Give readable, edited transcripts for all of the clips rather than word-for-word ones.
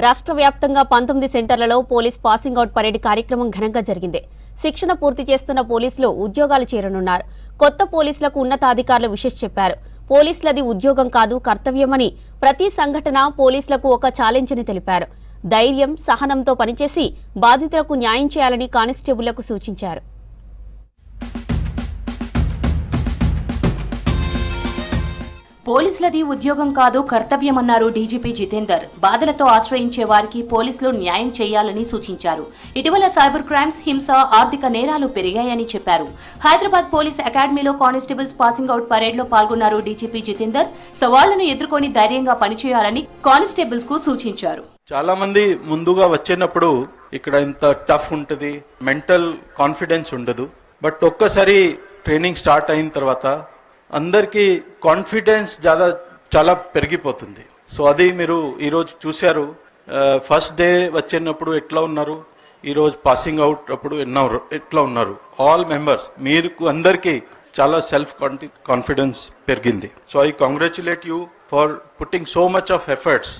రాష్ట్ర వ్యాప్తంగా 19 సెంటర్లలో పోలీస్ పాసింగ్ అవుట్ పరేడ్ కార్యక్రమం ఘనంగా జరిగింది. శిక్షణ పూర్తి చేస్తున్న పోలీసులు ఉద్యోగాలు చేరనున్నారు. కొత్త పోలీసులకు ఉన్నతాధికారులు విశేష చెప్పారు. పోలీసులది ఉద్యోగం కాదు, కర్తవ్యమని, ప్రతి సంఘటన పోలీసులకు ఒక ఛాలెంజ్ అని తెలిపారు. ధైర్యం, సహనంతో పనిచేసి బాధితులకు న్యాయం చేయాలని కానిస్టేబుళ్లకు సూచించారు. పోలీసులది ఉద్యోగం కాదు, కర్తవ్యమన్నారు డీజీపీ జితేందర్. బాధలతో ఆశ్రయించే వారికి పోలీసులు న్యాయం చేయాలని సూచించారు. ఇటీవల సైబర్ క్రైమ్స్, హింస, ఆర్థిక నేరాలు పెరిగాయని చెప్పారు. హైదరాబాద్ పోలీస్ అకాడమీలో కానిస్టేబుల్స్ పాసింగ్ అవుట్ పరేడ్ లో పాల్గొన్నారు డీజీపీ జితేందర్. సవాళ్లను ఎదుర్కొని ధైర్యంగా పనిచేయాలని కానిస్టేబుల్స్ కు సూచించారు. చాలా మంది ముందుగా వచ్చేటప్పుడు ఇక్కడ ఇంత టఫ్ ఉంటుంది, మెంటల్ కాన్ఫిడెన్స్ ఉండదు. బట్ ఒక్కసారి ట్రైనింగ్ స్టార్ట్ అయిన తర్వాత అందరికీ కాన్ఫిడెన్స్ చాలా పెరిగిపోతుంది. సో అది మీరు ఈరోజు చూశారు. ఫస్ట్ డే వచ్చినప్పుడు ఎట్లా ఉన్నారు, ఈరోజు పాసింగ్ అవుట్ అప్పుడు ఎట్లా ఉన్నారు. ఆల్ మెంబర్స్ మీరు అందరికీ చాలా సెల్ఫ్ కాన్ఫిడెన్స్ పెరిగింది. So I congratulate you for putting so much of efforts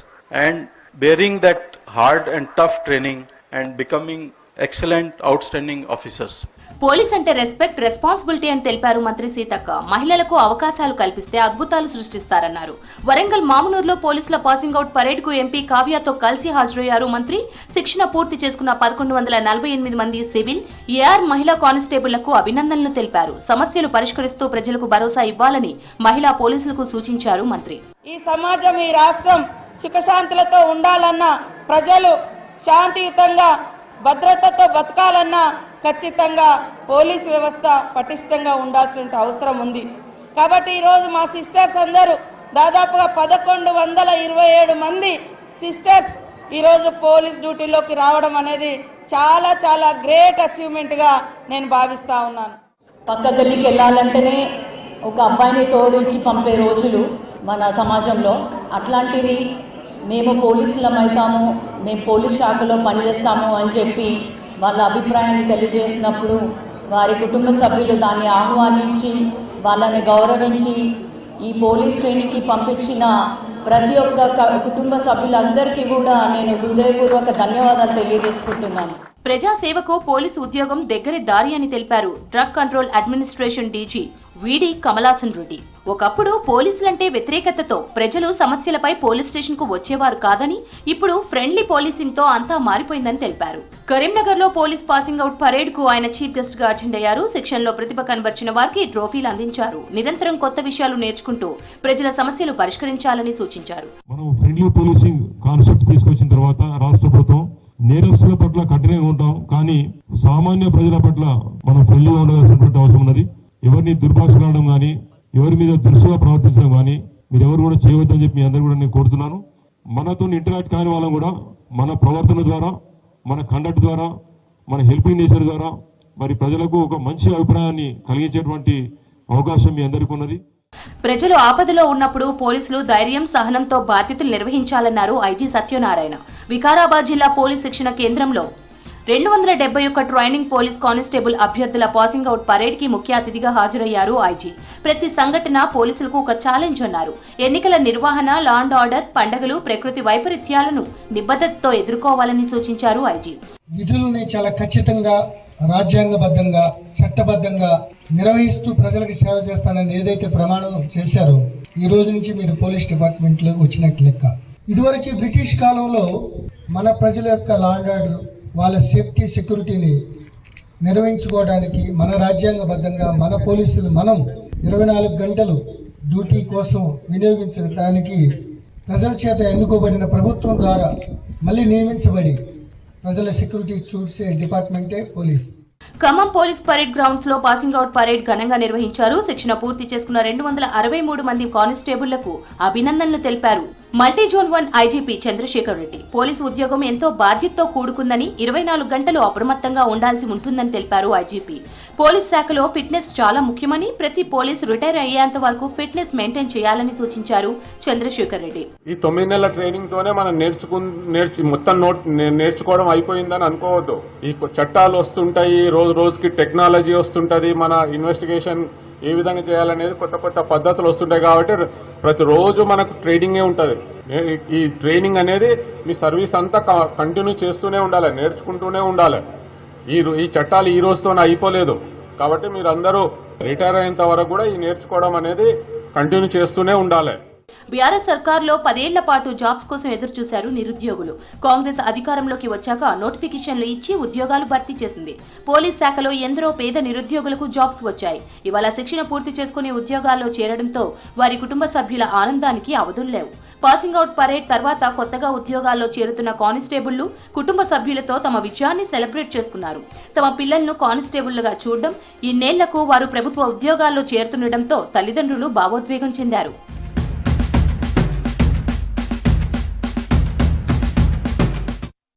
and bearing that hard and tough training and becoming excellent outstanding officers. Police అంటే రెస్పెక్ట్, రెస్పాన్సిబిలిటీ అని తెలిపారు మంత్రి సీతక్క. మహిళలకు అవకాశాలు కల్పిస్తే అద్భుతాలు సృష్టిస్తారన్నారు. వరంగల్ మామునూరులో పోలీసుల పాసింగ్ అవుట్ పరేడ్ కు ఎంపీ కావ్యతో కలిసి హాజరయ్యారు మంత్రి. శిక్షణ పూర్తి చేసుకున్న 1148 మంది సివిల్, ఏఆర్ మహిళా కానిస్టేబుళ్లకు అభినందనలు తెలిపారు. సమస్యలు పరిష్కరిస్తూ ప్రజలకు భరోసా ఇవ్వాలని మహిళా పోలీసులకు సూచించారు మంత్రి. ఈ సమాజం, ఈ రాష్ట్రం సుఖశాంతులతో ఉండాలన్నా, ప్రజలు శాంతియుతంగా భద్రతతో బతకాలన్నా ఖచ్చితంగా పోలీస్ వ్యవస్థ పటిష్టంగా ఉండాల్సిన అవసరం ఉంది. కాబట్టి ఈరోజు మా సిస్టర్స్ అందరూ దాదాపుగా 1127 మంది సిస్టర్స్ ఈరోజు పోలీస్ డ్యూటీలోకి రావడం అనేది చాలా చాలా గ్రేట్ అచీవ్మెంట్గా నేను భావిస్తూ ఉన్నాను. పక్క గల్లీకి వెళ్ళాలంటేనే ఒక అబ్బాయిని తోడించి పంపే రోజులు మన సమాజంలో. అట్లాంటిది మేము పోలీసులం అవుతాము, మేము పోలీస్ శాఖలో పనిచేస్తాము అని చెప్పి వాళ్ళ అభిప్రాయాన్ని తెలియజేసినప్పుడు వారి కుటుంబ సభ్యులు దాన్ని ఆహ్వానించి వాళ్ళని గౌరవించి ఈ పోలీస్ ట్రైనింగ్కి పంపించిన ప్రతి ఒక్క కుటుంబ సభ్యులందరికీ కూడా నేను హృదయపూర్వక ధన్యవాదాలు తెలియజేసుకుంటున్నాను. ప్రజాసేవకు పోలీసు ఉద్యోగం దగ్గరి దారి అని తెలిపారు డ్రగ్ కంట్రోల్ అడ్మినిస్ట్రేషన్ డీజీ వీడి కమలాసన్ రెడ్డి. ఒకప్పుడు పోలీసులంటే వ్యతిరేకతతో ప్రజలు సమస్యలపై పోలీస్ స్టేషన్ కు వచ్చేవారు కాదని, ఇప్పుడు ఫ్రెండ్లీ పోలీసింగ్ తో అంతా మారిపోయిందని తెలిపారు. కరీంనగర్ లో పోలీస్ పాసింగ్ అవుట్ పరేడ్ కు ఆయన చీఫ్ గెస్ట్ గా అటెండ్ అయ్యారు. శిక్షణలో ప్రతిభ కనబర్చిన వారికి ట్రోఫీలు అందించారు. నిరంతరం కొత్త విషయాలు నేర్చుకుంటూ ప్రజల సమస్యలు పరిష్కరించాలని సూచించారు. నేరస్తుల పట్ల కఠినంగా ఉంటాం, కానీ సామాన్య ప్రజల పట్ల మనం ఫ్రెండ్లీగా ఉండవలసినటువంటి అవసరం ఉన్నది. ఎవరిని దుర్భాషలాడడం కానీ, ఎవరి మీద దురుసుగా ప్రవర్తించడం కానీ మీరు ఎవరు కూడా చేయవద్దని చెప్పి మీ అందరూ కూడా నేను కోరుతున్నాను. మనతో ఇంటరాక్ట్ కాని వాళ్ళం కూడా మన ప్రవర్తన ద్వారా, మన కండక్ట్ ద్వారా, మన హెల్పింగ్ నేచర్ ద్వారా మరి ప్రజలకు ఒక మంచి అభిప్రాయాన్ని కలిగించేటువంటి అవకాశం మీ అందరికీ ఉన్నది. ప్రజలు ఆపదలో ఉన్నప్పుడు పోలీసులు ధైర్యం, సహనంతో బాధ్యతలు నిర్వహించాలన్నారు ఐజీ సత్యనారాయణ. వికారాబాద్ జిల్లా పోలీస్ శిక్షణ కేంద్రంలో 271 ట్రైనింగ్ పోలీస్ కానిస్టేబుల్ అభ్యర్థుల పాసింగ్ అవుట్ పరేడ్ కి ముఖ్య అతిథిగా హాజరయ్యారు ఐజీ. ప్రతి సంఘటన పోలీసులకు ఒక ఛాలెంజ్ అన్నారు. ఎన్నికల నిర్వహణ, లా అండ్ ఆర్డర్, పండుగలు, ప్రకృతి వైపరీత్యాలను నిబద్ధతతో ఎదుర్కోవాలని సూచించారు ఐజీ. విధులని చాలా ఖచ్చితంగా, రాజ్యాంగబద్ధంగా, చట్టబద్ధంగా నిర్వహిస్తూ ప్రజలకు సేవ చేస్తానని ఏదైతే ప్రమాణం చేశారో ఈ రోజు నుంచి మీరు పోలీస్ డిపార్ట్మెంట్ లో వచ్చినట్టు లెక్క. ఇదివరకు బ్రిటిష్ కాలంలో మన ప్రజల యొక్క లా అండ్ ఆర్డర్, వాళ్ళ సేఫ్టీ, సెక్యూరిటీని నిర్వహించుకోవడానికి మన రాజ్యాంగబద్ధంగా మన పోలీసులు మనం 24 గంటలు డ్యూటీ కోసం వినియోగించడానికి ప్రజల చేత ఎన్నుకోబడిన ప్రభుత్వం ద్వారా మళ్ళీ నియమించబడి ప్రజల సెక్యూరిటీ చూసే డిపార్ట్మెంటే police. Khammam police parade grounds లో పాసింగ్ అవుట్ పరేడ్ ఘనంగా నిర్వహించారు. శిక్షణ పూర్తి చేసుకున్న 263 మంది కానిస్టేబుళ్లకు అభినందనలు తెలిపారు multi zone 1 IGP Chandrashekar Reddy. పోలీసు ఉద్యోగం ఎంతో బాధ్యతతో కూడుకుందని, 24 గంటలు అప్రమత్తంగా ఉండాల్సి ఉంటుందని తెలిపారు ఐజీపీ. పోలీస్ శాఖలో ఫిట్నెస్ చాలా ముఖ్యమని, ప్రతి పోలీసు రిటైర్ అయ్యేంత వరకు ఫిట్నెస్ మెయింటైన్ చేయాలని సూచించారు చంద్రశేఖర్ రెడ్డి. ఈ 9 నెలల ట్రైనింగ్ తోనే మనం మొత్తం నేర్చుకోవడం అయిపోయిందని అనుకోవద్దు. ఈ చట్టాలు వస్తుంటాయి, రోజుకి టెక్నాలజీ వస్తుంటది, మన ఇన్వెస్టిగేషన్ ఏ విధంగా చేయాలనేది కొత్త కొత్త పద్ధతులు వస్తుంటాయి. కాబట్టి ప్రతిరోజు మనకు ట్రైనింగే ఉంటుంది. ఈ ట్రైనింగ్ అనేది మీ సర్వీస్ అంతా కంటిన్యూ చేస్తూనే ఉండాలి, నేర్చుకుంటూనే ఉండాలి. ఈ చట్టాలు ఈ రోజుతోనే అయిపోలేదు. కాబట్టి మీరు అందరూ రిటైర్ అయ్యేంత వరకు కూడా ఈ నేర్చుకోవడం అనేది కంటిన్యూ చేస్తూనే ఉండాలి. బీఆర్ఎస్ సర్కార్లో 10 ఏళ్ల పాటు జాబ్స్ కోసం ఎదురు చూశారు నిరుద్యోగులు. కాంగ్రెస్ అధికారంలోకి వచ్చాక నోటిఫికేషన్లు ఇచ్చి ఉద్యోగాలు భర్తీ చేసింది. పోలీస్ శాఖలో ఎందరో పేద నిరుద్యోగులకు జాబ్స్ వచ్చాయి. ఇవాళ శిక్షణ పూర్తి చేసుకుని ఉద్యోగాల్లో చేరడంతో వారి కుటుంబ సభ్యుల ఆనందానికి అవధులు లేవు. పాసింగ్ అవుట్ పరేడ్ తర్వాత కొత్తగా ఉద్యోగాల్లో చేరుతున్న కానిస్టేబుళ్లు కుటుంబ సభ్యులతో తమ విజయాన్ని సెలబ్రేట్ చేసుకున్నారు. తమ పిల్లలను కానిస్టేబుళ్లుగా చూడడం, ఇన్నేళ్లకు వారు ప్రభుత్వ ఉద్యోగాల్లో చేరుతుండటంతో తల్లిదండ్రులు భావోద్వేగం చెందారు.